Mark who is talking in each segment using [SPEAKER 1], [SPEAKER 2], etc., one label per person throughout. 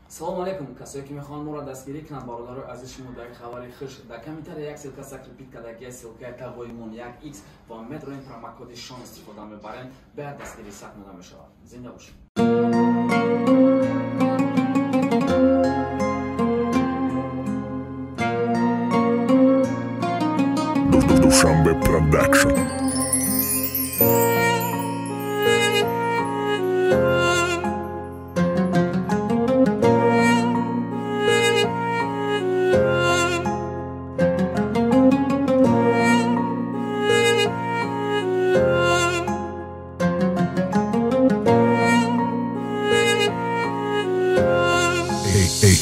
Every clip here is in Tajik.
[SPEAKER 1] салому алейкум. Касое ки мехоҳанд моро дастгирӣ кунанд, бародарои азиз шумо дар хабари хуш дар комментария як силка сакрипит кадаги силкаи тавоимон 1x ва метроин промокоди шон истифода мебарем, беяд дастгирӣ сахтмуда мешавад. Зинда бошед.
[SPEAKER 2] Душанбе Продакшн.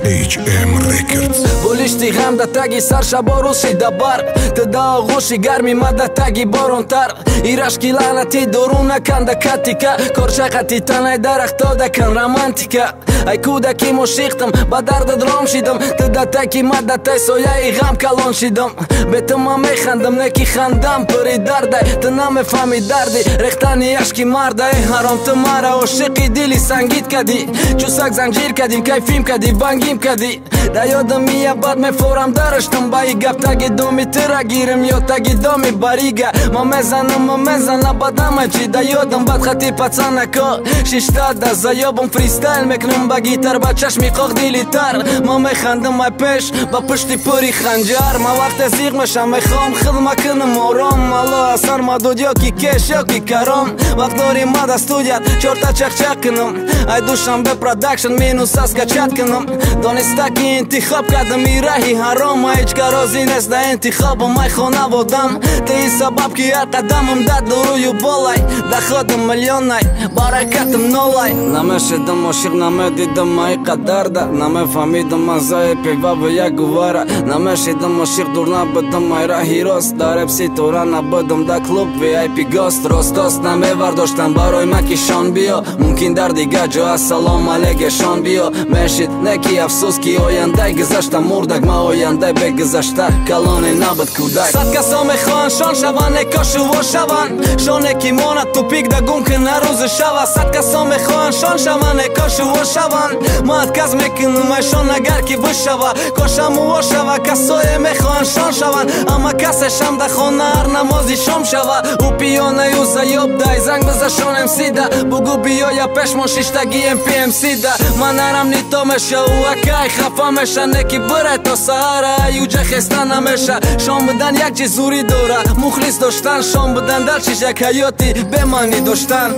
[SPEAKER 2] HM Records.
[SPEAKER 3] Булишти ғам да таги сар шабо рӯши да барқ тда оғӯши гарми мада таги боронтар ирашки лаънати дурuna канда катика корчақати танай дарахтода кан романтика ай кӯдаки мушиқтам ба дардат ром шидам тда таки мада тай сояи ғам калон шидам бе ту ма механдам неки хандам пури дардай ту намефаҳми дарди рехтани яшки мардай ҳаром ту мара ошиқи дили сангит кадӣ чусак занҷир кадим кайфим кадӣ бангим кадӣ да ёдам миябад мефорам дараштам ба и гап таги доми тира гирем ё таги доми барига ма мезана бадама чи да ёдам бадхати пацанако шиштада заёбам фристайл мекунам ба гитар ба чашми қоқ дилитар ма механдам ай пеш ба пушти пури ханҷар ма вақте зиқ мешам мехоҳам хидма кунам ором мало асар мадуд ё ки кеш ё ки каром вақт дорим мада студият чорта чақчақ кунам ай Душанбе Продакшн минус аз качат кунам дониста ки интихоб кардам и раҳи ҳаром ма ҳеҷ ка розӣ нест да интихобам ай хонаводам тии сабаб ки ҳар қадамам да дурӯю болай да ходам миллионай баракатам нолай намешидам ошиқ намедидам ай қадарда намефаҳмидам маззаи пива ба як гувара намешидам ошиқ дур набудам ай раҳи рост дар эпситора набудам да клуб VIP гост ростост намевардоштам барои ма ки шон биё мумкин дар дигар ҷо ассалом алейке шон биё мешид неки афсус ки ояндаи гузашта мурдак ма ояндаи бегузашта калоне набуд кӯдак сад касо мехоҳанд шон шаванд некошуво шаванд шоне ки монад тупик да гум кун нарӯзи шава сад касо мехоҳанд шон шаванд некошуво шаванд ма отказ мекунам ай шон агар ки бушава кошамуво шава касое мехоҳанд шон шаванд амма касешам да хона ҳар намози шом шава у пиёнаю заёб дай занг бизашонем сида бугу биёя пешмон шиштаги MPMC да ма нарам ни то меша у акай хафа меша неки бирай то саҳара аюҷа хеста намеша шон будан як чиз зурӣ дора мухлис доштан шон будан дар чиш як ҳаёти бемаънӣ доштан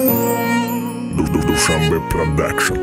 [SPEAKER 2] Душанбе Продакшн.